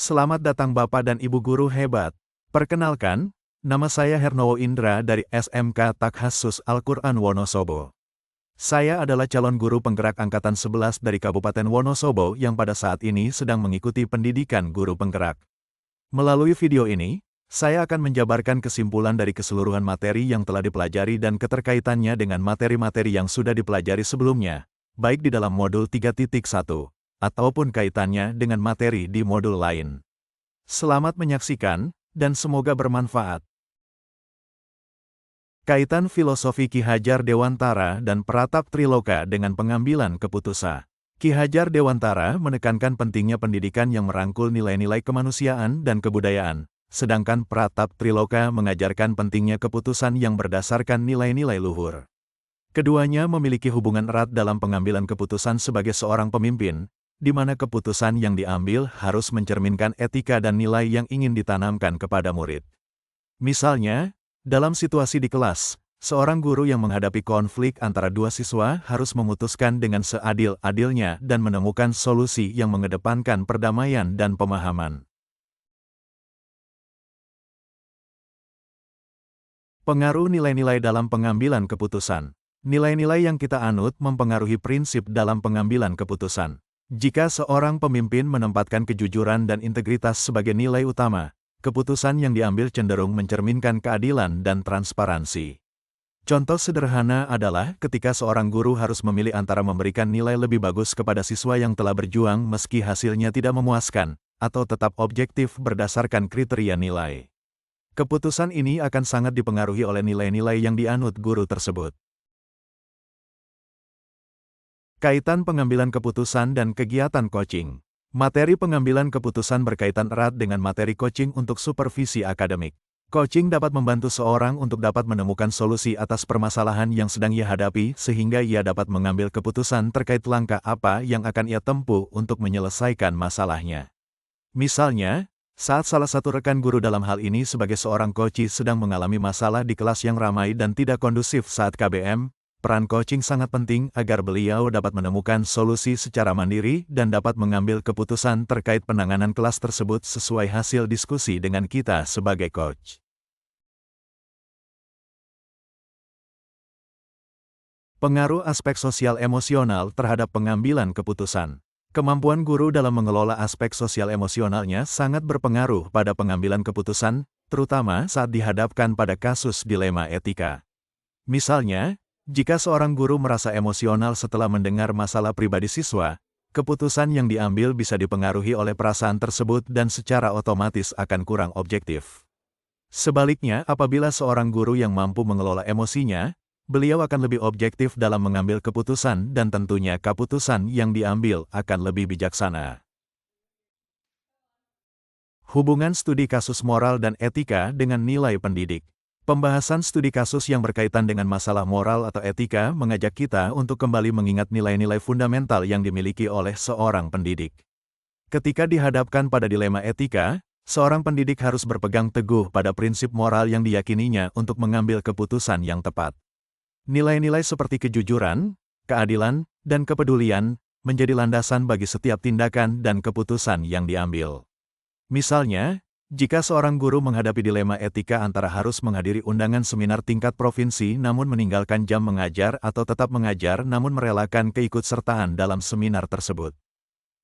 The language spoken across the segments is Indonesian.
Selamat datang Bapak dan Ibu Guru hebat. Perkenalkan, nama saya Hernowo Indra dari SMK Takhasus Al-Quran Wonosobo. Saya adalah calon guru penggerak Angkatan 11 dari Kabupaten Wonosobo yang pada saat ini sedang mengikuti pendidikan guru penggerak. Melalui video ini, saya akan menjabarkan kesimpulan dari keseluruhan materi yang telah dipelajari dan keterkaitannya dengan materi-materi yang sudah dipelajari sebelumnya, baik di dalam modul 3.1, ataupun kaitannya dengan materi di modul lain. Selamat menyaksikan, dan semoga bermanfaat. Kaitan filosofi Ki Hajar Dewantara dan Pratap Triloka dengan pengambilan keputusan. Ki Hajar Dewantara menekankan pentingnya pendidikan yang merangkul nilai-nilai kemanusiaan dan kebudayaan, sedangkan Pratap Triloka mengajarkan pentingnya keputusan yang berdasarkan nilai-nilai luhur. Keduanya memiliki hubungan erat dalam pengambilan keputusan sebagai seorang pemimpin, di mana keputusan yang diambil harus mencerminkan etika dan nilai yang ingin ditanamkan kepada murid. Misalnya, dalam situasi di kelas, seorang guru yang menghadapi konflik antara dua siswa harus memutuskan dengan seadil-adilnya dan menemukan solusi yang mengedepankan perdamaian dan pemahaman. Pengaruh nilai-nilai dalam pengambilan keputusan. Nilai-nilai yang kita anut mempengaruhi prinsip dalam pengambilan keputusan. Jika seorang pemimpin menempatkan kejujuran dan integritas sebagai nilai utama, keputusan yang diambil cenderung mencerminkan keadilan dan transparansi. Contoh sederhana adalah ketika seorang guru harus memilih antara memberikan nilai lebih bagus kepada siswa yang telah berjuang meski hasilnya tidak memuaskan, atau tetap objektif berdasarkan kriteria nilai. Keputusan ini akan sangat dipengaruhi oleh nilai-nilai yang dianut guru tersebut. Kaitan pengambilan keputusan dan kegiatan coaching. Materi pengambilan keputusan berkaitan erat dengan materi coaching untuk supervisi akademik. Coaching dapat membantu seorang untuk dapat menemukan solusi atas permasalahan yang sedang ia hadapi sehingga ia dapat mengambil keputusan terkait langkah apa yang akan ia tempuh untuk menyelesaikan masalahnya. Misalnya, saat salah satu rekan guru dalam hal ini sebagai seorang coach sedang mengalami masalah di kelas yang ramai dan tidak kondusif saat KBM, peran coaching sangat penting agar beliau dapat menemukan solusi secara mandiri dan dapat mengambil keputusan terkait penanganan kelas tersebut sesuai hasil diskusi dengan kita sebagai coach. Pengaruh aspek sosial emosional terhadap pengambilan keputusan. Kemampuan guru dalam mengelola aspek sosial emosionalnya sangat berpengaruh pada pengambilan keputusan, terutama saat dihadapkan pada kasus dilema etika. Misalnya, jika seorang guru merasa emosional setelah mendengar masalah pribadi siswa, keputusan yang diambil bisa dipengaruhi oleh perasaan tersebut dan secara otomatis akan kurang objektif. Sebaliknya, apabila seorang guru yang mampu mengelola emosinya, beliau akan lebih objektif dalam mengambil keputusan dan tentunya keputusan yang diambil akan lebih bijaksana. Hubungan studi kasus moral dan etika dengan nilai pendidik. Pembahasan studi kasus yang berkaitan dengan masalah moral atau etika mengajak kita untuk kembali mengingat nilai-nilai fundamental yang dimiliki oleh seorang pendidik. Ketika dihadapkan pada dilema etika, seorang pendidik harus berpegang teguh pada prinsip moral yang diyakininya untuk mengambil keputusan yang tepat. Nilai-nilai seperti kejujuran, keadilan, dan kepedulian menjadi landasan bagi setiap tindakan dan keputusan yang diambil. Misalnya, jika seorang guru menghadapi dilema etika antara harus menghadiri undangan seminar tingkat provinsi namun meninggalkan jam mengajar atau tetap mengajar namun merelakan keikutsertaan dalam seminar tersebut.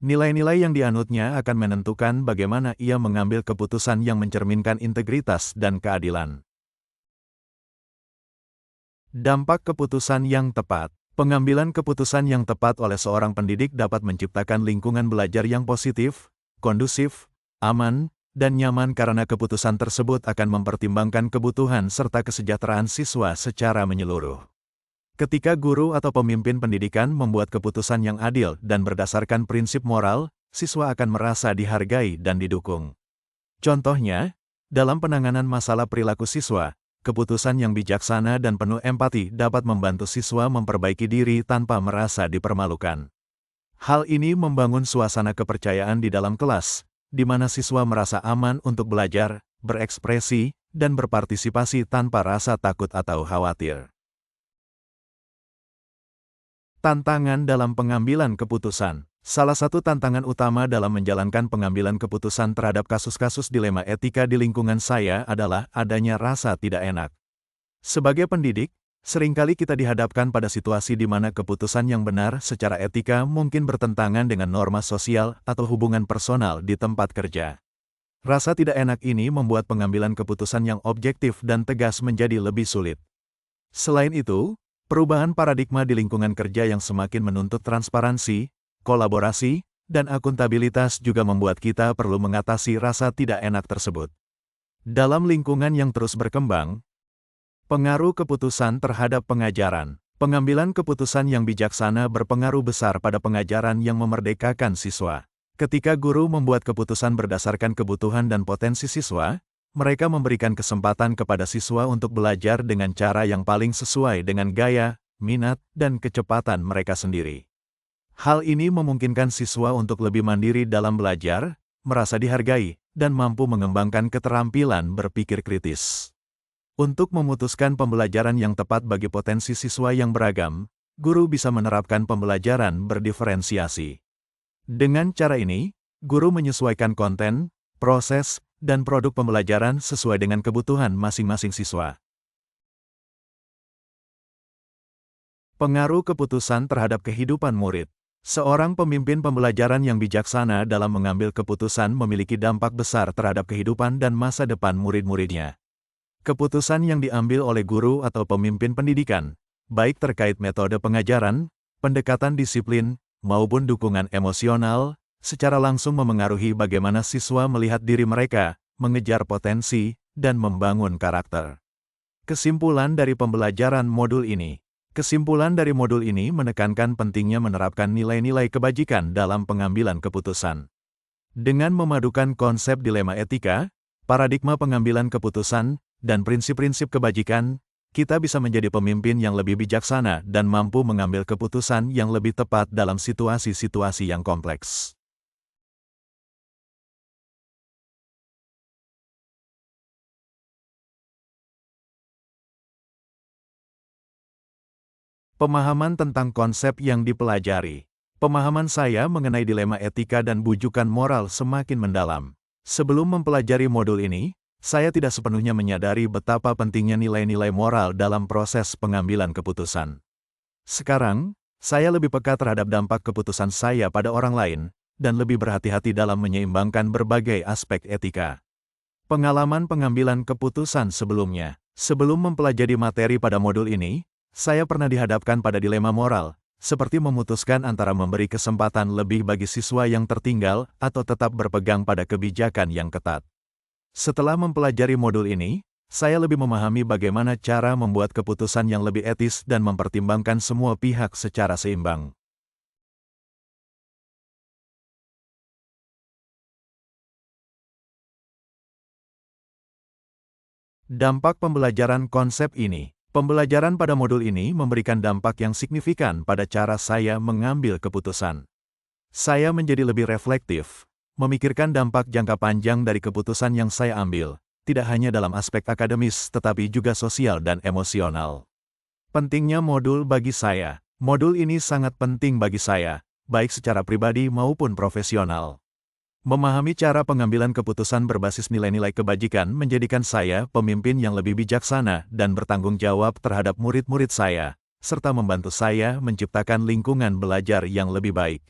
Nilai-nilai yang dianutnya akan menentukan bagaimana ia mengambil keputusan yang mencerminkan integritas dan keadilan. Dampak keputusan yang tepat. Pengambilan keputusan yang tepat oleh seorang pendidik dapat menciptakan lingkungan belajar yang positif, kondusif, aman, dan nyaman karena keputusan tersebut akan mempertimbangkan kebutuhan serta kesejahteraan siswa secara menyeluruh. Ketika guru atau pemimpin pendidikan membuat keputusan yang adil dan berdasarkan prinsip moral, siswa akan merasa dihargai dan didukung. Contohnya, dalam penanganan masalah perilaku siswa, keputusan yang bijaksana dan penuh empati dapat membantu siswa memperbaiki diri tanpa merasa dipermalukan. Hal ini membangun suasana kepercayaan di dalam kelas, di mana siswa merasa aman untuk belajar, berekspresi, dan berpartisipasi tanpa rasa takut atau khawatir. Tantangan dalam pengambilan keputusan. Salah satu tantangan utama dalam menjalankan pengambilan keputusan terhadap kasus-kasus dilema etika di lingkungan saya adalah adanya rasa tidak enak. Sebagai pendidik, seringkali kita dihadapkan pada situasi di mana keputusan yang benar secara etika mungkin bertentangan dengan norma sosial atau hubungan personal di tempat kerja. Rasa tidak enak ini membuat pengambilan keputusan yang objektif dan tegas menjadi lebih sulit. Selain itu, perubahan paradigma di lingkungan kerja yang semakin menuntut transparansi, kolaborasi, dan akuntabilitas juga membuat kita perlu mengatasi rasa tidak enak tersebut. Dalam lingkungan yang terus berkembang, pengaruh keputusan terhadap pengajaran. Pengambilan keputusan yang bijaksana berpengaruh besar pada pengajaran yang memerdekakan siswa. Ketika guru membuat keputusan berdasarkan kebutuhan dan potensi siswa, mereka memberikan kesempatan kepada siswa untuk belajar dengan cara yang paling sesuai dengan gaya, minat, dan kecepatan mereka sendiri. Hal ini memungkinkan siswa untuk lebih mandiri dalam belajar, merasa dihargai, dan mampu mengembangkan keterampilan berpikir kritis. Untuk memutuskan pembelajaran yang tepat bagi potensi siswa yang beragam, guru bisa menerapkan pembelajaran berdiferensiasi. Dengan cara ini, guru menyesuaikan konten, proses, dan produk pembelajaran sesuai dengan kebutuhan masing-masing siswa. Pengaruh keputusan terhadap kehidupan murid. Seorang pemimpin pembelajaran yang bijaksana dalam mengambil keputusan memiliki dampak besar terhadap kehidupan dan masa depan murid-muridnya. Keputusan yang diambil oleh guru atau pemimpin pendidikan, baik terkait metode pengajaran, pendekatan disiplin, maupun dukungan emosional, secara langsung memengaruhi bagaimana siswa melihat diri mereka, mengejar potensi, dan membangun karakter. Kesimpulan dari pembelajaran modul ini. Kesimpulan dari modul ini menekankan pentingnya menerapkan nilai-nilai kebajikan dalam pengambilan keputusan. Dengan memadukan konsep dilema etika, paradigma pengambilan keputusan, dan prinsip-prinsip kebajikan, kita bisa menjadi pemimpin yang lebih bijaksana dan mampu mengambil keputusan yang lebih tepat dalam situasi-situasi yang kompleks. Pemahaman tentang konsep yang dipelajari. Pemahaman saya mengenai dilema etika dan bujukan moral semakin mendalam. Sebelum mempelajari modul ini, saya tidak sepenuhnya menyadari betapa pentingnya nilai-nilai moral dalam proses pengambilan keputusan. Sekarang, saya lebih peka terhadap dampak keputusan saya pada orang lain, dan lebih berhati-hati dalam menyeimbangkan berbagai aspek etika. Pengalaman pengambilan keputusan sebelumnya. Sebelum mempelajari materi pada modul ini, saya pernah dihadapkan pada dilema moral, seperti memutuskan antara memberi kesempatan lebih bagi siswa yang tertinggal atau tetap berpegang pada kebijakan yang ketat. Setelah mempelajari modul ini, saya lebih memahami bagaimana cara membuat keputusan yang lebih etis dan mempertimbangkan semua pihak secara seimbang. Dampak pembelajaran konsep ini. Pembelajaran pada modul ini memberikan dampak yang signifikan pada cara saya mengambil keputusan. Saya menjadi lebih reflektif, memikirkan dampak jangka panjang dari keputusan yang saya ambil, tidak hanya dalam aspek akademis tetapi juga sosial dan emosional. Pentingnya modul bagi saya. Modul ini sangat penting bagi saya, baik secara pribadi maupun profesional. Memahami cara pengambilan keputusan berbasis nilai-nilai kebajikan menjadikan saya pemimpin yang lebih bijaksana dan bertanggung jawab terhadap murid-murid saya, serta membantu saya menciptakan lingkungan belajar yang lebih baik.